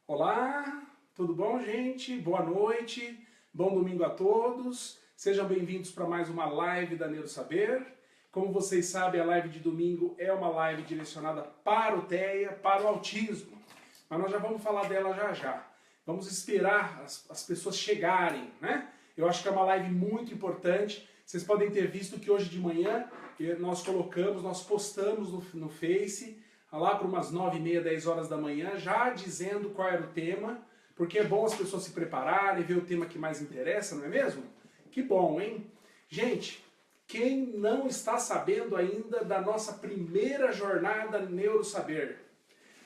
Olá, tudo bom, gente? Boa noite, bom domingo a todos. Sejam bem-vindos para mais uma live da Neurosaber. Como vocês sabem, a live de domingo é uma live direcionada para o TEA, para o autismo. Mas nós já vamos falar dela já já. Vamos esperar as pessoas chegarem, né? Eu acho que é uma live muito importante. Vocês podem ter visto que hoje de manhã nós postamos no Face, lá para umas 9h30, 10 horas da manhã, já dizendo qual era o tema, porque é bom as pessoas se prepararem, ver o tema que mais interessa, não é mesmo? Que bom, hein? Gente, quem não está sabendo ainda da nossa primeira jornada Neurosaber?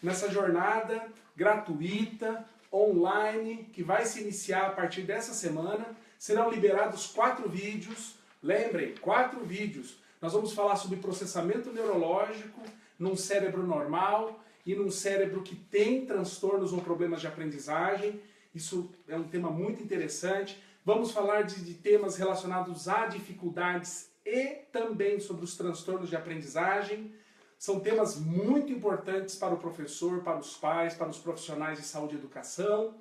Nessa jornada gratuita, online, que vai se iniciar a partir dessa semana, serão liberados 4 vídeos, lembrem, 4 vídeos. Nós vamos falar sobre processamento neurológico num cérebro normal e num cérebro que tem transtornos ou problemas de aprendizagem. Isso é um tema muito interessante. Vamos falar de temas relacionados a dificuldades e também sobre os transtornos de aprendizagem. São temas muito importantes para o professor, para os pais, para os profissionais de saúde e educação.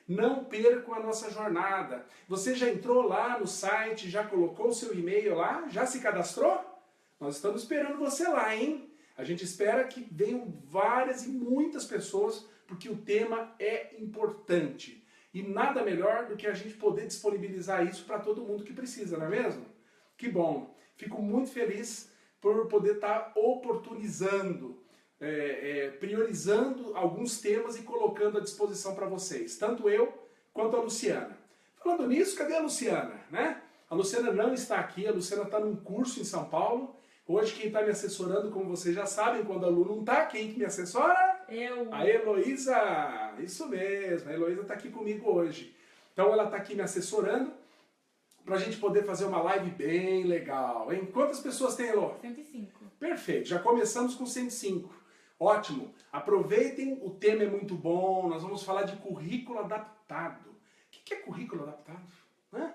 Não percam a nossa jornada. Você já entrou lá no site, já colocou o seu e-mail lá? Já se cadastrou? Nós estamos esperando você lá, hein? A gente espera que venham várias e muitas pessoas, porque o tema é importante. E nada melhor do que a gente poder disponibilizar isso para todo mundo que precisa, não é mesmo? Que bom! Fico muito feliz por poder estar oportunizando, priorizando alguns temas e colocando à disposição para vocês, tanto eu quanto a Luciana. Falando nisso, cadê a Luciana? Né? A Luciana não está aqui, a Luciana está num curso em São Paulo. Hoje quem está me assessorando, como vocês já sabem, quando a Lu não está, quem que me assessora? Eu. A Heloísa! Isso mesmo, a Heloísa está aqui comigo hoje. Então ela está aqui me assessorando para a gente poder fazer uma live bem legal, hein? Quantas pessoas tem, Elo? 105. Perfeito, já começamos com 105. Ótimo, aproveitem, o tema é muito bom, nós vamos falar de currículo adaptado. O que é currículo adaptado? Né?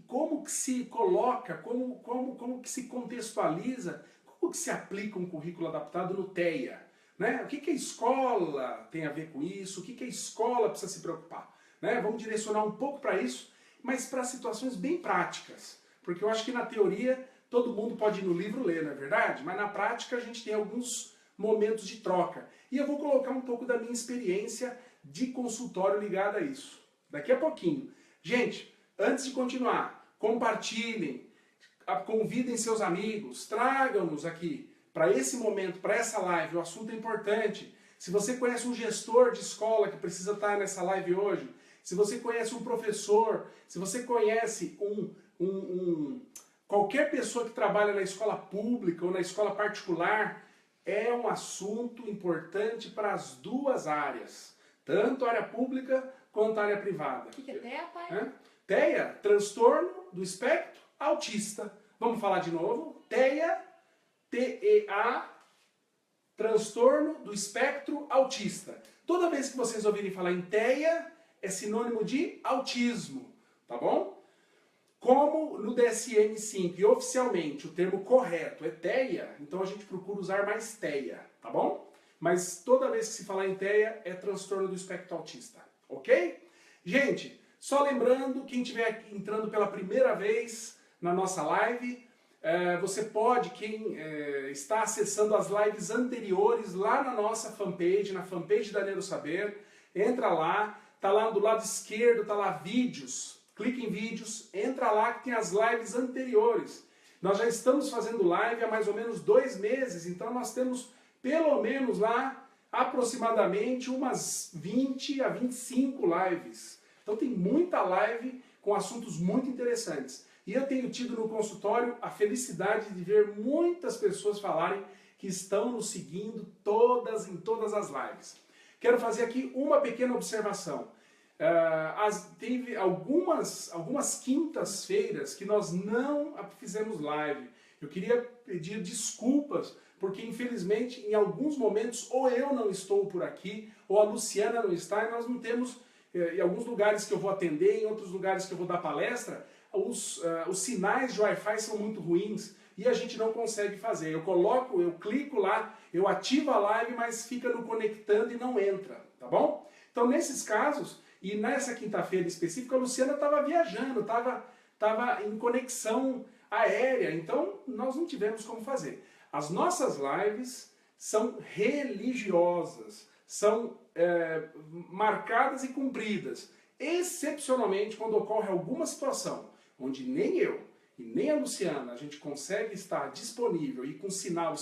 Como que se coloca, como que se contextualiza, como que se aplica um currículo adaptado no TEA? Né? O que a escola tem a ver com isso? O que a escola precisa se preocupar? Né? Vamos direcionar um pouco para isso, mas para situações bem práticas. Porque eu acho que na teoria todo mundo pode ir no livro ler, não é verdade? Mas na prática a gente tem alguns momentos de troca. E eu vou colocar um pouco da minha experiência de consultório ligada a isso. Daqui a pouquinho. Gente, antes de continuar, compartilhem, convidem seus amigos, tragam-nos aqui para esse momento, para essa live. O assunto é importante. Se você conhece um gestor de escola que precisa estar nessa live hoje, se você conhece um professor, se você conhece qualquer pessoa que trabalha na escola pública ou na escola particular, é um assunto importante para as duas áreas, tanto a área pública quanto a área privada. O que é TEA, pai? TEA, transtorno do espectro autista. Vamos falar de novo? TEA, T-E-A, transtorno do espectro autista. Toda vez que vocês ouvirem falar em TEA, é sinônimo de autismo, tá bom? Como no DSM-5, e oficialmente o termo correto é TEA, então a gente procura usar mais TEA, tá bom? Mas toda vez que se falar em TEA, é transtorno do espectro autista, ok? Gente, só lembrando, quem estiver entrando pela primeira vez na nossa live, você pode, quem está acessando as lives anteriores lá na nossa fanpage, na fanpage da Neurosaber, entra lá, tá lá do lado esquerdo, tá lá vídeos, clique em vídeos, entra lá que tem as lives anteriores. Nós já estamos fazendo live há mais ou menos 2 meses, então nós temos pelo menos lá aproximadamente umas 20 a 25 lives. Então tem muita live com assuntos muito interessantes. E eu tenho tido no consultório a felicidade de ver muitas pessoas falarem que estão nos seguindo em todas as lives. Quero fazer aqui uma pequena observação. Teve algumas quintas-feiras que nós não fizemos live. Eu queria pedir desculpas, porque infelizmente em alguns momentos ou eu não estou por aqui, ou a Luciana não está, e nós não temos, em alguns lugares que eu vou atender, em outros lugares que eu vou dar palestra, os sinais de Wi-Fi são muito ruins e a gente não consegue fazer. Eu clico lá, eu ativo a live, mas fica no conectando e não entra. tá bom? Então, nesses casos, e nessa quinta-feira específica, a Luciana estava viajando, estava em conexão aérea, então nós não tivemos como fazer. As nossas lives são religiosas, são marcadas e cumpridas. Excepcionalmente, quando ocorre alguma situação onde nem eu e nem a Luciana a gente consegue estar disponível e com sinal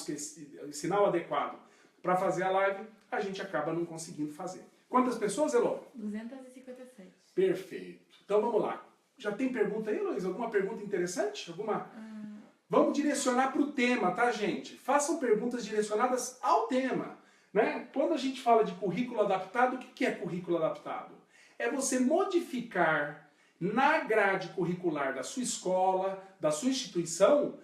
adequado para fazer a live, a gente acaba não conseguindo fazer. Quantas pessoas, Elô? 257. Perfeito. Então vamos lá. Já tem pergunta aí, Luiz? Alguma pergunta interessante? Vamos direcionar para o tema, tá, gente? Façam perguntas direcionadas ao tema. Né? Quando a gente fala de currículo adaptado, o que é currículo adaptado? É você modificar na grade curricular da sua escola, da sua instituição,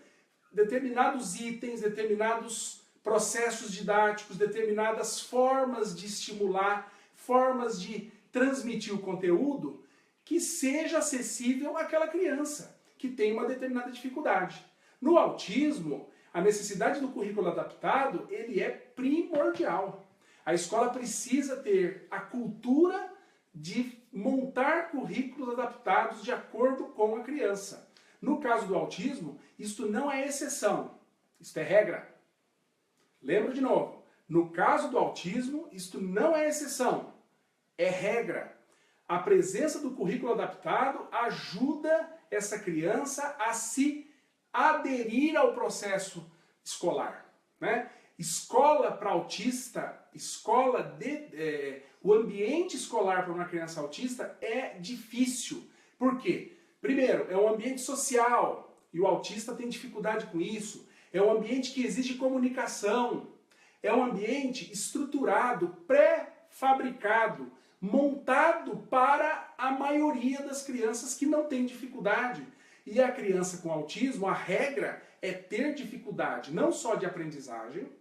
determinados itens, determinados processos didáticos, determinadas formas de estimular, formas de transmitir o conteúdo que seja acessível àquela criança que tem uma determinada dificuldade. No autismo, a necessidade do currículo adaptado, ele é primordial. A escola precisa ter a cultura de montar currículos adaptados de acordo com a criança. No caso do autismo, isto não é exceção, isto é regra. Lembro de novo, no caso do autismo, isto não é exceção, é regra. A presença do currículo adaptado ajuda essa criança a se aderir ao processo escolar. Né? Escola para autista, o ambiente escolar para uma criança autista é difícil. Por quê? Primeiro, é um ambiente social, e o autista tem dificuldade com isso. É um ambiente que exige comunicação. É um ambiente estruturado, pré-fabricado, montado para a maioria das crianças que não tem dificuldade. E a criança com autismo, a regra é ter dificuldade não só de aprendizagem,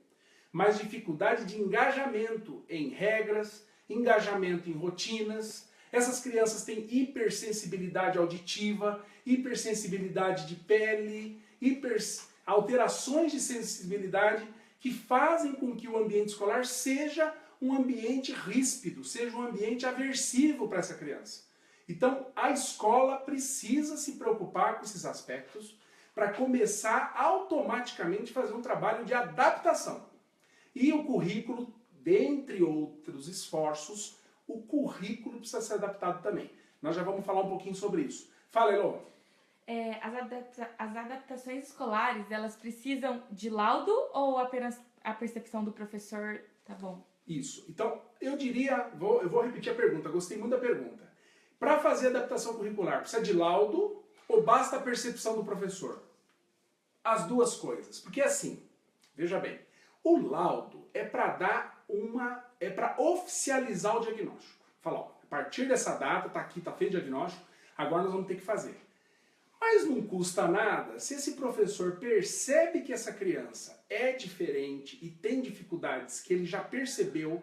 mas dificuldade de engajamento em regras, engajamento em rotinas. Essas crianças têm hipersensibilidade auditiva, hipersensibilidade de pele, alterações de sensibilidade que fazem com que o ambiente escolar seja um ambiente ríspido, seja um ambiente aversivo para essa criança. Então, a escola precisa se preocupar com esses aspectos para começar automaticamente a fazer um trabalho de adaptação. E o currículo, dentre outros esforços, o currículo precisa ser adaptado também. Nós já vamos falar um pouquinho sobre isso. Fala, Elô. As adaptações escolares, elas precisam de laudo ou apenas a percepção do professor tá bom? Isso. Então, eu diria, eu vou repetir a pergunta, gostei muito da pergunta. Para fazer adaptação curricular, precisa de laudo ou basta a percepção do professor? As duas coisas. Porque assim, veja bem, o laudo é para oficializar o diagnóstico. Fala, ó, a partir dessa data, tá aqui, tá feito o diagnóstico, agora nós vamos ter que fazer. Mas não custa nada se esse professor percebe que essa criança é diferente e tem dificuldades que ele já percebeu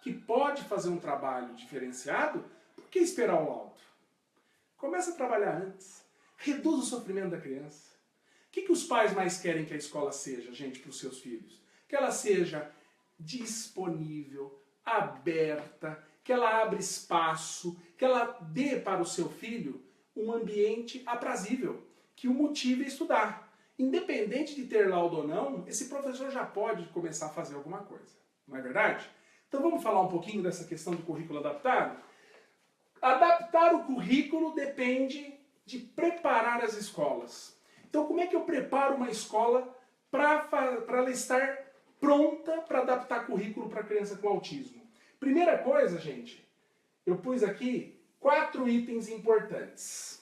que pode fazer um trabalho diferenciado. Por que esperar o laudo? Começa a trabalhar antes. Reduz o sofrimento da criança. O que os pais mais querem que a escola seja, gente, para os seus filhos? Que ela seja disponível, aberta, que ela abra espaço, que ela dê para o seu filho um ambiente aprazível, que o motive a estudar. Independente de ter laudo ou não, esse professor já pode começar a fazer alguma coisa. Não é verdade? Então vamos falar um pouquinho dessa questão do currículo adaptado? Adaptar o currículo depende de preparar as escolas. Então como é que eu preparo uma escola para ela estar pronta para adaptar currículo para criança com autismo? Primeira coisa, gente, eu pus aqui 4 itens importantes.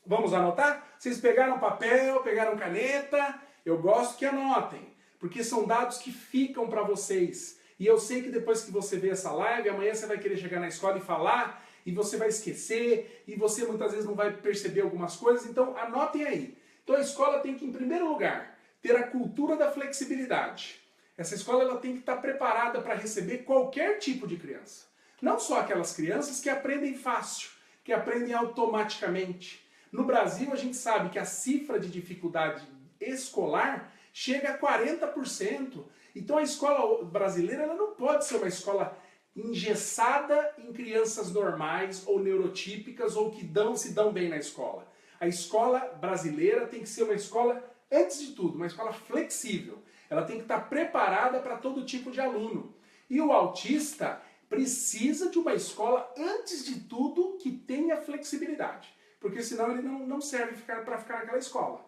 Vamos anotar? Vocês pegaram papel, pegaram caneta? Eu gosto que anotem, porque são dados que ficam para vocês. E eu sei que depois que você vê essa live, amanhã você vai querer chegar na escola e falar, e você vai esquecer, e você muitas vezes não vai perceber algumas coisas, então anotem aí. Então a escola tem que, em primeiro lugar, ter a cultura da flexibilidade. Essa escola ela tem que estar preparada para receber qualquer tipo de criança. Não só aquelas crianças que aprendem fácil, que aprendem automaticamente. No Brasil, a gente sabe que a cifra de dificuldade escolar chega a 40%. Então, a escola brasileira ela não pode ser uma escola engessada em crianças normais ou neurotípicas ou que se dão bem na escola. A escola brasileira tem que ser uma escola, antes de tudo, uma escola flexível. Ela tem que estar preparada para todo tipo de aluno. E o autista precisa de uma escola, antes de tudo, que tenha flexibilidade. Porque senão ele não serve para ficar naquela escola.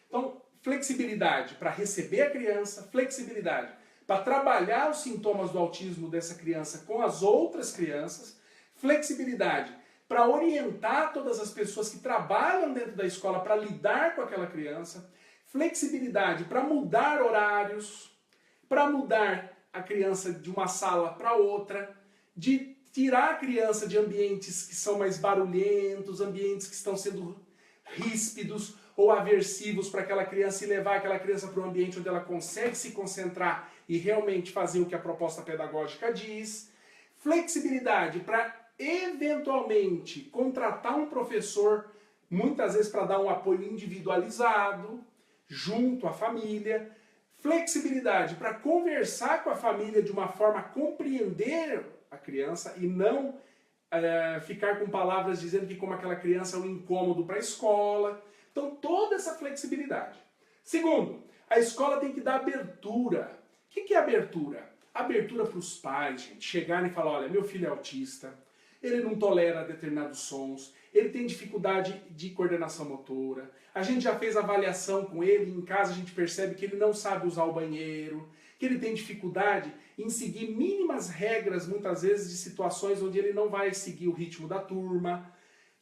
Então, flexibilidade para receber a criança, flexibilidade para trabalhar os sintomas do autismo dessa criança com as outras crianças, flexibilidade para orientar todas as pessoas que trabalham dentro da escola para lidar com aquela criança, flexibilidade para mudar horários, para mudar a criança de uma sala para outra, de tirar a criança de ambientes que são mais barulhentos, ambientes que estão sendo ríspidos ou aversivos para aquela criança e levar aquela criança para um ambiente onde ela consegue se concentrar e realmente fazer o que a proposta pedagógica diz. Flexibilidade para, eventualmente, contratar um professor, muitas vezes para dar um apoio individualizado, junto à família. Flexibilidade para conversar com a família de uma forma a compreender a criança e não ficar com palavras dizendo que como aquela criança é um incômodo para a escola. Então, toda essa flexibilidade. Segundo, a escola tem que dar abertura. O que é abertura? Abertura para os pais, gente, chegarem e falar, olha, meu filho é autista, ele não tolera determinados sons, ele tem dificuldade de coordenação motora, a gente já fez avaliação com ele, em casa a gente percebe que ele não sabe usar o banheiro, que ele tem dificuldade em seguir mínimas regras, muitas vezes, de situações onde ele não vai seguir o ritmo da turma.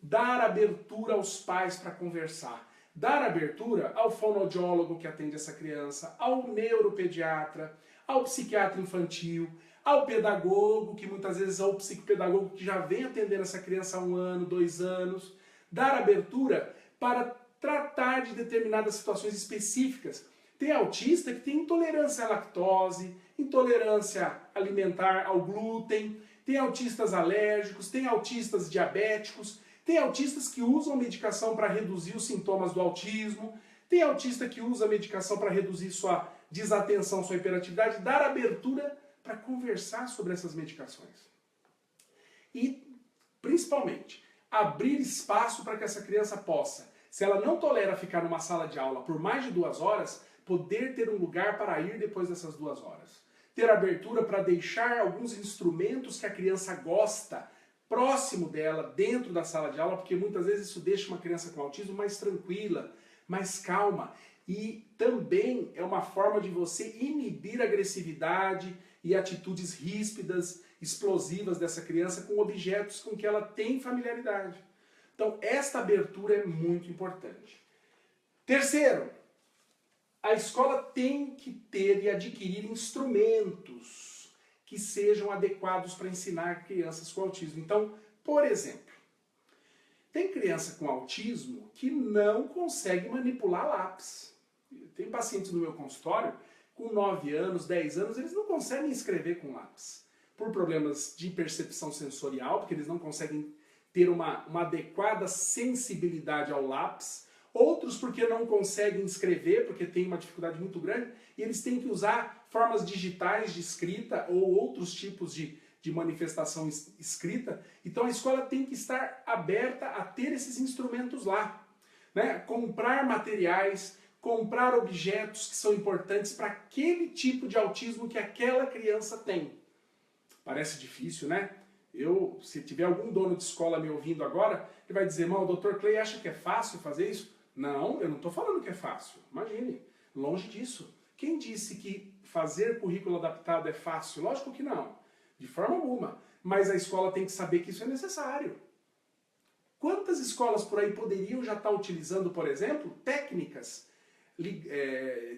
Dar abertura aos pais para conversar. Dar abertura ao fonoaudiólogo que atende essa criança, ao neuropediatra, ao psiquiatra infantil, ao pedagogo, que muitas vezes é o psicopedagogo que já vem atendendo essa criança há 1 ano, 2 anos. Dar abertura para tratar de determinadas situações específicas. Tem autista que tem intolerância à lactose, intolerância alimentar ao glúten, tem autistas alérgicos, tem autistas diabéticos, tem autistas que usam medicação para reduzir os sintomas do autismo, tem autista que usa medicação para reduzir sua desatenção, sua hiperatividade, dar abertura para conversar sobre essas medicações. E, principalmente, abrir espaço para que essa criança possa, se ela não tolera ficar numa sala de aula por mais de 2 horas, poder ter um lugar para ir depois dessas 2 horas. Ter abertura para deixar alguns instrumentos que a criança gosta próximo dela, dentro da sala de aula, porque muitas vezes isso deixa uma criança com autismo mais tranquila, mais calma. E também é uma forma de você inibir a agressividade e atitudes ríspidas, explosivas dessa criança com objetos com que ela tem familiaridade. Então, esta abertura é muito importante. Terceiro, a escola tem que ter e adquirir instrumentos que sejam adequados para ensinar crianças com autismo. Então, por exemplo, tem criança com autismo que não consegue manipular lápis. Tem pacientes no meu consultório com 9 anos, 10 anos, eles não conseguem escrever com lápis. Por problemas de percepção sensorial, porque eles não conseguem ter uma adequada sensibilidade ao lápis. Outros porque não conseguem escrever, porque tem uma dificuldade muito grande, e eles têm que usar formas digitais de escrita ou outros tipos de manifestação escrita. Então a escola tem que estar aberta a ter esses instrumentos lá. Né? Comprar materiais, comprar objetos que são importantes para aquele tipo de autismo que aquela criança tem. Parece difícil, né? Se tiver algum dono de escola me ouvindo agora, ele vai dizer, o Dr. Clay acha que é fácil fazer isso? Não, eu não estou falando que é fácil. Imagine, longe disso. Quem disse que fazer currículo adaptado é fácil? Lógico que não, de forma alguma. Mas a escola tem que saber que isso é necessário. Quantas escolas por aí poderiam já estar utilizando, por exemplo, técnicas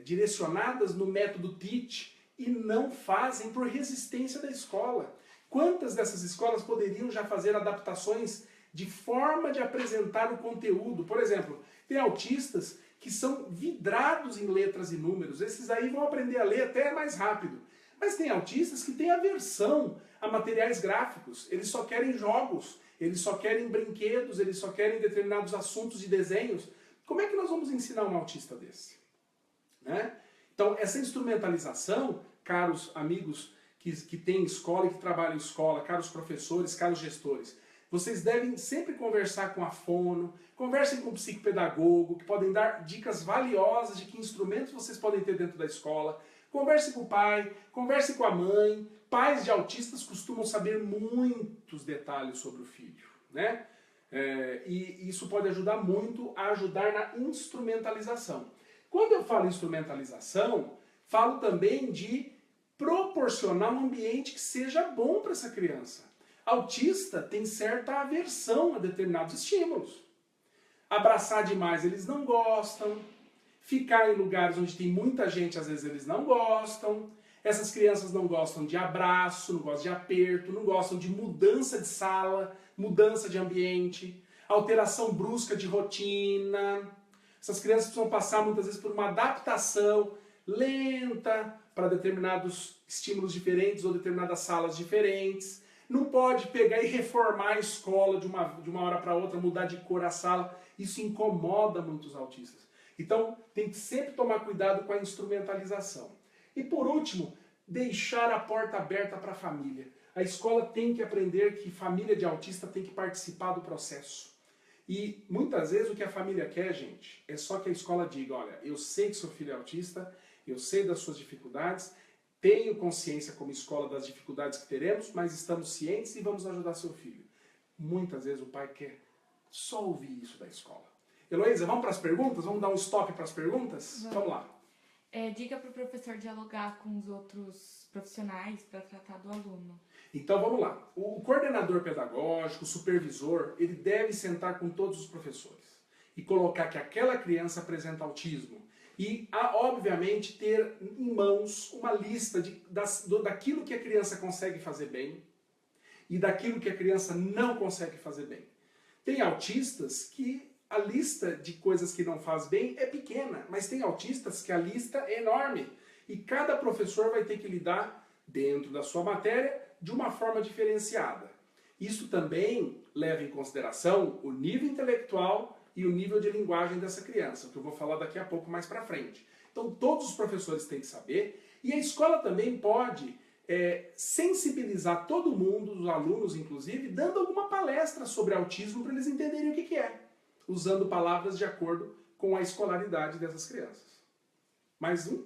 direcionadas no método TEACH e não fazem por resistência da escola? Quantas dessas escolas poderiam já fazer adaptações de forma de apresentar o conteúdo? Por exemplo, tem autistas que são vidrados em letras e números. Esses aí vão aprender a ler até mais rápido. Mas tem autistas que têm aversão a materiais gráficos. Eles só querem jogos, eles só querem brinquedos, eles só querem determinados assuntos de desenhos. Como é que nós vamos ensinar um autista desse? Né? Então, essa instrumentalização, caros amigos que tem escola e que trabalham em escola, caros professores, caros gestores, vocês devem sempre conversar com a fono, conversem com o psicopedagogo, que podem dar dicas valiosas de que instrumentos vocês podem ter dentro da escola. Converse com o pai, converse com a mãe. Pais de autistas costumam saber muitos detalhes sobre o filho, né? E isso pode ajudar muito a ajudar na instrumentalização. Quando eu falo instrumentalização, falo também de proporcionar um ambiente que seja bom para essa criança. Autista tem certa aversão a determinados estímulos. Abraçar demais eles não gostam. Ficar em lugares onde tem muita gente, às vezes eles não gostam. Essas crianças não gostam de abraço, não gostam de aperto, não gostam de mudança de sala, mudança de ambiente, alteração brusca de rotina. Essas crianças precisam passar muitas vezes por uma adaptação lenta para determinados estímulos diferentes ou determinadas salas diferentes. Não pode pegar e reformar a escola de uma hora para outra, mudar de cor a sala. Isso incomoda muitos autistas. Então, tem que sempre tomar cuidado com a instrumentalização. E por último, deixar a porta aberta para a família. A escola tem que aprender que família de autista tem que participar do processo. E muitas vezes o que a família quer, gente, é só que a escola diga, olha, eu sei que seu filho é autista, eu sei das suas dificuldades, tenho consciência como escola das dificuldades que teremos, mas estamos cientes e vamos ajudar seu filho. Muitas vezes o pai quer só ouvir isso da escola. Heloísa, vamos para as perguntas? Vamos dar um stop para as perguntas? Vamos lá. Dica para o professor dialogar com os outros profissionais para tratar do aluno. Então vamos lá. O coordenador pedagógico, o supervisor, ele deve sentar com todos os professores e colocar que aquela criança apresenta autismo. E, obviamente, ter em mãos uma lista daquilo que a criança consegue fazer bem e daquilo que a criança não consegue fazer bem. Tem autistas que a lista de coisas que não faz bem é pequena, mas tem autistas que a lista é enorme. E cada professor vai ter que lidar, dentro da sua matéria, de uma forma diferenciada. Isso também leva em consideração o nível intelectual e o nível de linguagem dessa criança, que eu vou falar daqui a pouco mais para frente. Então todos os professores têm que saber, e a escola também pode sensibilizar todo mundo, os alunos inclusive, dando alguma palestra sobre autismo para eles entenderem o que é, usando palavras de acordo com a escolaridade dessas crianças. Mais um?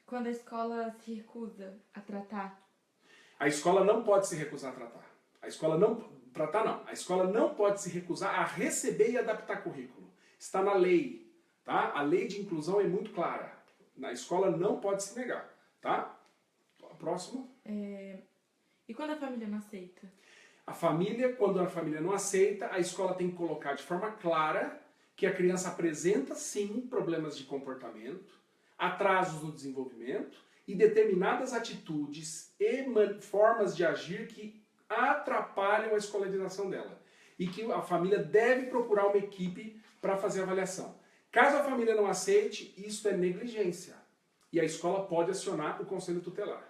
Quando a escola se recusa a tratar. A escola não pode se recusar a tratar. A escola não pode se recusar a receber e adaptar currículo. Está na lei, tá? A lei de inclusão é muito clara. Na escola não pode se negar, tá? Próximo. E quando a família não aceita? Quando a família não aceita, a escola tem que colocar de forma clara que a criança apresenta sim problemas de comportamento, atrasos no desenvolvimento e determinadas atitudes e formas de agir que atrapalham a escolarização dela. E que a família deve procurar uma equipe para fazer a avaliação. Caso a família não aceite, isso é negligência. E a escola pode acionar o conselho tutelar.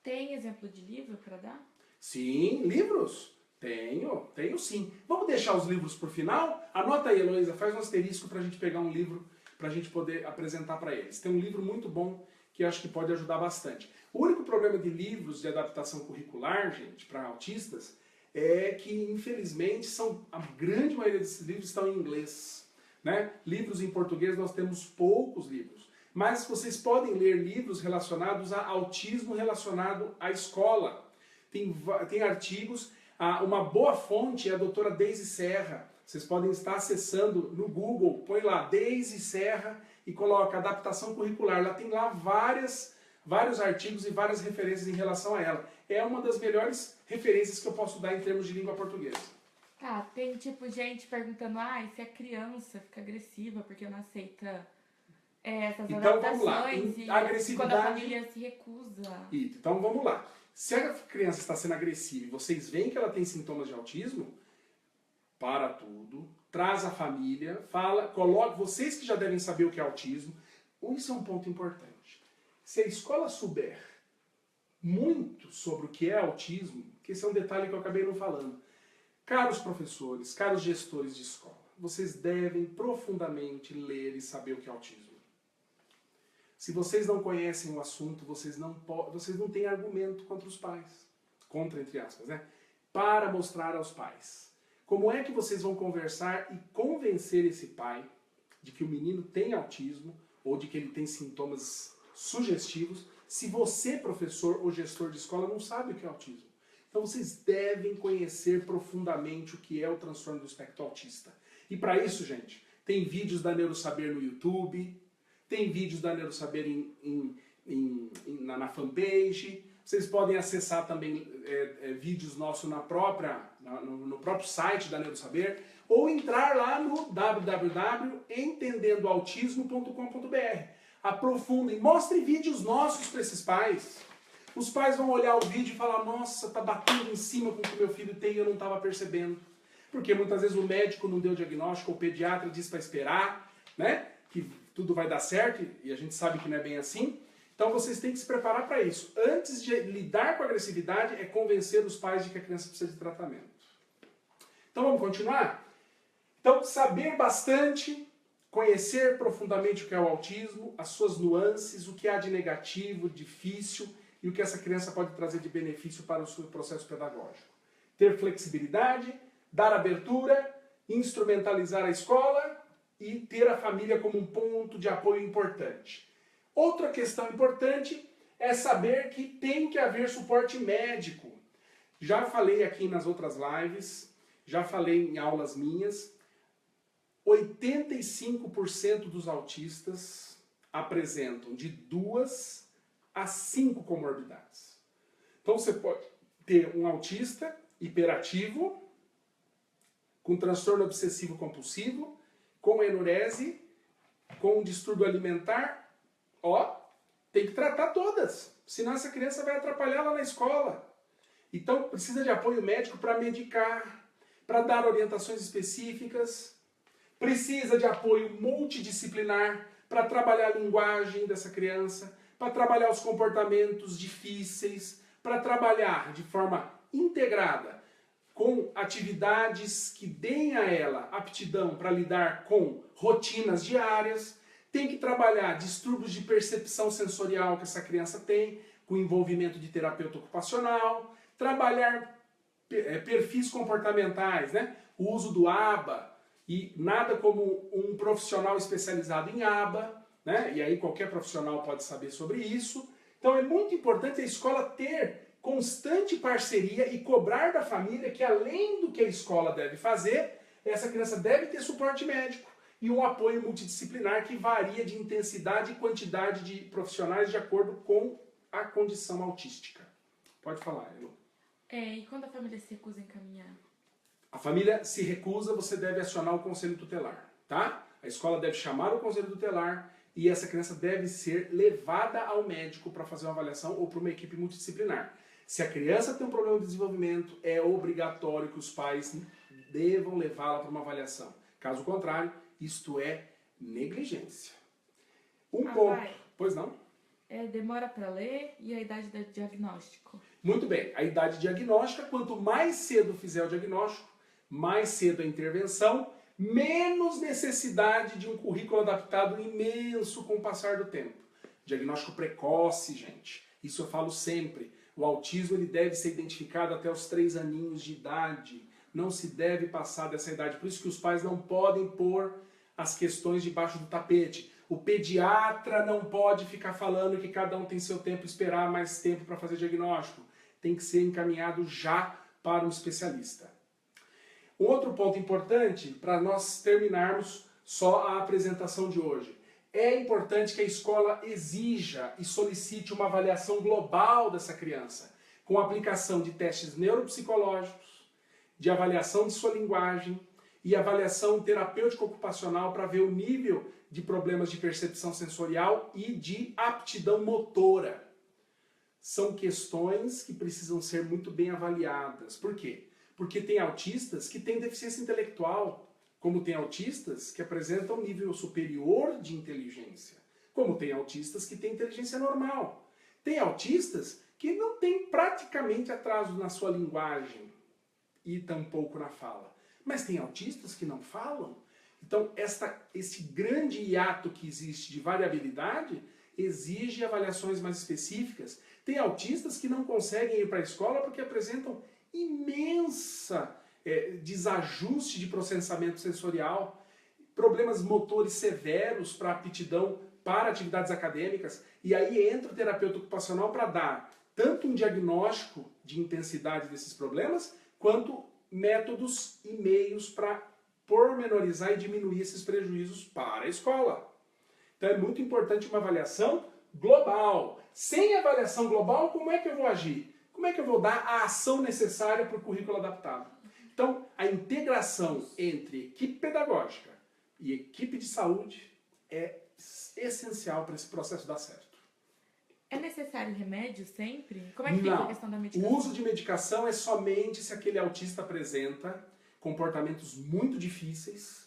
Tem exemplo de livro para dar? Sim, livros. Tenho sim. Vamos deixar os livros por final? Anota aí, Heloísa, faz um asterisco para a gente pegar um livro para a gente poder apresentar para eles. Tem um livro muito bom que acho que pode ajudar bastante. O único problema de livros de adaptação curricular, gente, para autistas, é que, infelizmente, a grande maioria desses livros estão em inglês, né? Livros em português nós temos poucos livros. Mas vocês podem ler livros relacionados a autismo relacionado à escola. Tem artigos. Uma boa fonte é a doutora Deise Serra. Vocês podem estar acessando no Google, põe lá Deise Serra e coloca adaptação curricular. Ela tem lá vários artigos e várias referências em relação a ela. É uma das melhores referências que eu posso dar em termos de língua portuguesa. Tá, tem tipo gente perguntando, se a criança fica agressiva porque não aceita essas adaptações e quando a família se recusa. Então vamos lá. Se a criança está sendo agressiva e vocês veem que ela tem sintomas de autismo, para tudo, traz a família, coloque, vocês que já devem saber o que é autismo, isso é um ponto importante. Se a escola souber muito sobre o que é autismo, que esse é um detalhe que eu acabei não falando, caros professores, caros gestores de escola, vocês devem profundamente ler e saber o que é autismo. Se vocês não conhecem o assunto, vocês não têm argumento contra os pais. Contra, entre aspas, né? Para mostrar aos pais. Como é que vocês vão conversar e convencer esse pai de que o menino tem autismo ou de que ele tem sintomas sugestivos, se você, professor ou gestor de escola, não sabe o que é autismo? Então vocês devem conhecer profundamente o que é o transtorno do espectro autista. E para isso, gente, tem vídeos da Neurosaber no YouTube, tem vídeos da Neurosaber na fanpage, vocês podem acessar também vídeos nossos no próprio site da Neurosaber, ou entrar lá no www.entendendoautismo.com.br. Aprofundem, mostrem vídeos nossos para esses pais. Os pais vão olhar o vídeo e falar, nossa, tá batendo em cima com o que meu filho tem e eu não estava percebendo. Porque muitas vezes o médico não deu diagnóstico, ou o pediatra disse para esperar, né? Que tudo vai dar certo, e a gente sabe que não é bem assim. Então vocês têm que se preparar para isso. Antes de lidar com a agressividade, é convencer os pais de que a criança precisa de tratamento. Então vamos continuar? Então, saber bastante, conhecer profundamente o que é o autismo, as suas nuances, o que há de negativo, difícil, e o que essa criança pode trazer de benefício para o seu processo pedagógico. Ter flexibilidade, dar abertura, instrumentalizar a escola e ter a família como um ponto de apoio importante. Outra questão importante é saber que tem que haver suporte médico. Já falei aqui nas outras lives, já falei em aulas minhas, 85% dos autistas apresentam de 2 a 5 comorbidades. Então você pode ter um autista hiperativo, com transtorno obsessivo compulsivo, com enurese, com distúrbio alimentar. Ó, tem que tratar todas, senão essa criança vai atrapalhar lá na escola. Então precisa de apoio médico para medicar, para dar orientações específicas, precisa de apoio multidisciplinar para trabalhar a linguagem dessa criança, para trabalhar os comportamentos difíceis, para trabalhar de forma integrada com atividades que deem a ela aptidão para lidar com rotinas diárias. Tem que trabalhar distúrbios de percepção sensorial que essa criança tem, com envolvimento de terapeuta ocupacional, trabalhar perfis comportamentais, né? O uso do ABA, e nada como um profissional especializado em ABA, né? E aí qualquer profissional pode saber sobre isso. Então é muito importante a escola ter constante parceria e cobrar da família que, além do que a escola deve fazer, essa criança deve ter suporte médico e um apoio multidisciplinar que varia de intensidade e quantidade de profissionais de acordo com a condição autística. Pode falar, Elo. E quando a família se recusa a encaminhar? A família se recusa, você deve acionar o conselho tutelar, tá? A escola deve chamar o conselho tutelar e essa criança deve ser levada ao médico para fazer uma avaliação ou para uma equipe multidisciplinar. Se a criança tem um problema de desenvolvimento, é obrigatório que os pais devam levá-la para uma avaliação. Caso contrário, isto é negligência. Ponto. Pois não? Demora para ler e a idade do diagnóstico? Muito bem. A idade diagnóstica, quanto mais cedo fizer o diagnóstico, mais cedo a intervenção, menos necessidade de um currículo adaptado imenso com o passar do tempo. Diagnóstico precoce, gente. Isso eu falo sempre. O autismo ele deve ser identificado até os 3 aninhos de idade. Não se deve passar dessa idade. Por isso que os pais não podem pôr as questões debaixo do tapete. O pediatra não pode ficar falando que cada um tem seu tempo, esperar mais tempo para fazer diagnóstico. Tem que ser encaminhado já para um especialista. Um outro ponto importante para nós terminarmos só a apresentação de hoje. É importante que a escola exija e solicite uma avaliação global dessa criança, com aplicação de testes neuropsicológicos, de avaliação de sua linguagem e avaliação terapêutica ocupacional para ver o nível de problemas de percepção sensorial e de aptidão motora. São questões que precisam ser muito bem avaliadas. Por quê? Porque tem autistas que têm deficiência intelectual, como tem autistas que apresentam um nível superior de inteligência, como tem autistas que têm inteligência normal. Tem autistas que não têm praticamente atraso na sua linguagem e tampouco na fala. Mas tem autistas que não falam. Então, esse grande hiato que existe de variabilidade exige avaliações mais específicas. Tem autistas que não conseguem ir para a escola porque apresentam imensa desajuste de processamento sensorial, problemas motores severos para aptidão para atividades acadêmicas, e aí entra o terapeuta ocupacional para dar tanto um diagnóstico de intensidade desses problemas, quanto métodos e meios para pormenorizar e diminuir esses prejuízos para a escola. Então é muito importante uma avaliação global. Sem avaliação global, como é que eu vou agir? Como é que eu vou dar a ação necessária para o currículo adaptado? Então, a integração entre equipe pedagógica e equipe de saúde é essencial para esse processo dar certo. É necessário remédio sempre? Como é que fica a questão da medicação? O uso de medicação é somente se aquele autista apresenta comportamentos muito difíceis,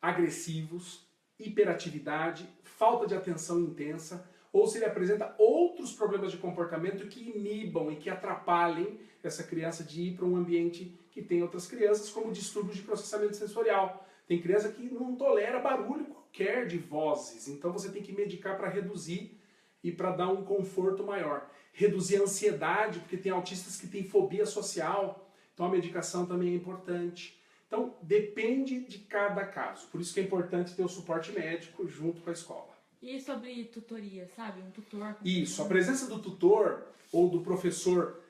agressivos, hiperatividade, falta de atenção intensa, ou se ele apresenta outros problemas de comportamento que inibam e que atrapalhem essa criança de ir para um ambiente que tem outras crianças, como distúrbios de processamento sensorial. Tem criança que não tolera barulho qualquer de vozes, então você tem que medicar para reduzir e para dar um conforto maior. Reduzir a ansiedade, porque tem autistas que têm fobia social, então a medicação também é importante. Então, depende de cada caso. Por isso que é importante ter o suporte médico junto com a escola. E sobre tutoria, sabe? Um tutor? Isso, a presença do tutor ou do professor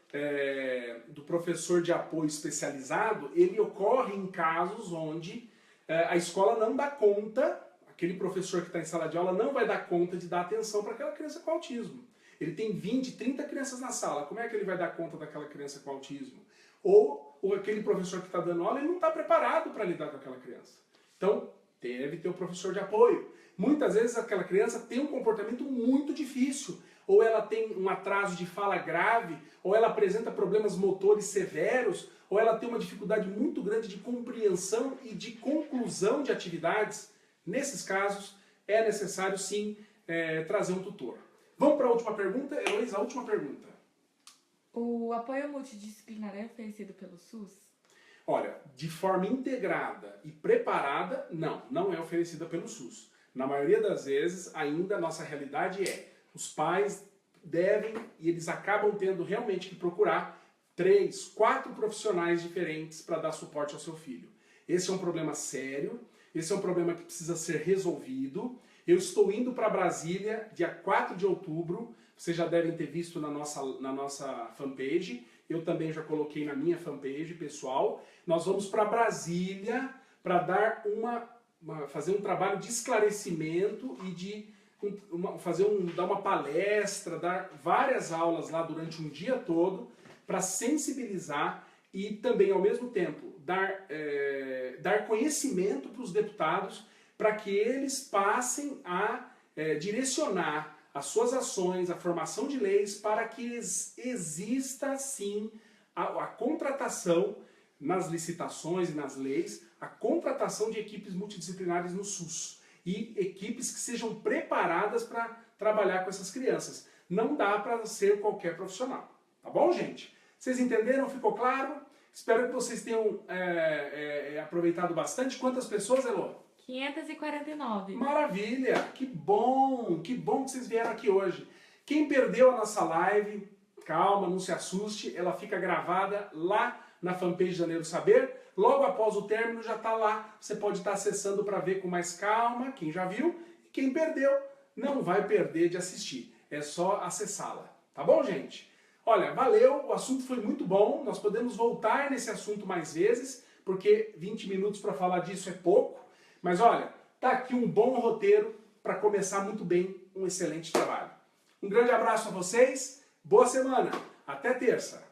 de apoio especializado, ele ocorre em casos onde a escola não dá conta, aquele professor que está em sala de aula não vai dar conta de dar atenção para aquela criança com autismo. Ele tem 20, 30 crianças na sala, como é que ele vai dar conta daquela criança com autismo? Ou aquele professor que está dando aula, ele não está preparado para lidar com aquela criança. Então, deve ter um professor de apoio. Muitas vezes aquela criança tem um comportamento muito difícil, ou ela tem um atraso de fala grave, ou ela apresenta problemas motores severos, ou ela tem uma dificuldade muito grande de compreensão e de conclusão de atividades. Nesses casos, é necessário sim trazer um tutor. Vamos para a última pergunta? Heloísa, a última pergunta. O apoio multidisciplinar é oferecido pelo SUS? Olha, de forma integrada e preparada, não é oferecida pelo SUS. Na maioria das vezes, ainda a nossa realidade os pais devem e eles acabam tendo realmente que procurar 3, 4 profissionais diferentes para dar suporte ao seu filho. Esse é um problema sério, esse é um problema que precisa ser resolvido. Eu estou indo para Brasília, dia 4 de outubro, vocês já devem ter visto na nossa fanpage, eu também já coloquei na minha fanpage pessoal. Nós vamos para Brasília para dar fazer um trabalho de esclarecimento e de dar uma palestra, dar várias aulas lá durante um dia todo para sensibilizar e também, ao mesmo tempo, dar conhecimento para os deputados para que eles passem a direcionar as suas ações, a formação de leis para que exista, sim, a contratação nas licitações e nas leis, a contratação de equipes multidisciplinares no SUS e equipes que sejam preparadas para trabalhar com essas crianças. Não dá para ser qualquer profissional. Tá bom, gente? Vocês entenderam? Ficou claro? Espero que vocês tenham aproveitado bastante. Quantas pessoas, Elô? 549. Maravilha! Que bom que vocês vieram aqui hoje. Quem perdeu a nossa live, calma, não se assuste, ela fica gravada lá na fanpage Janeiro Saber. Logo após o término já está lá, você pode estar acessando para ver com mais calma, quem já viu, e quem perdeu não vai perder de assistir, é só acessá-la. Tá bom, gente? Olha, valeu, o assunto foi muito bom, nós podemos voltar nesse assunto mais vezes, porque 20 minutos para falar disso é pouco. Mas olha, tá aqui um bom roteiro para começar muito bem um excelente trabalho. Um grande abraço a vocês, boa semana, até terça!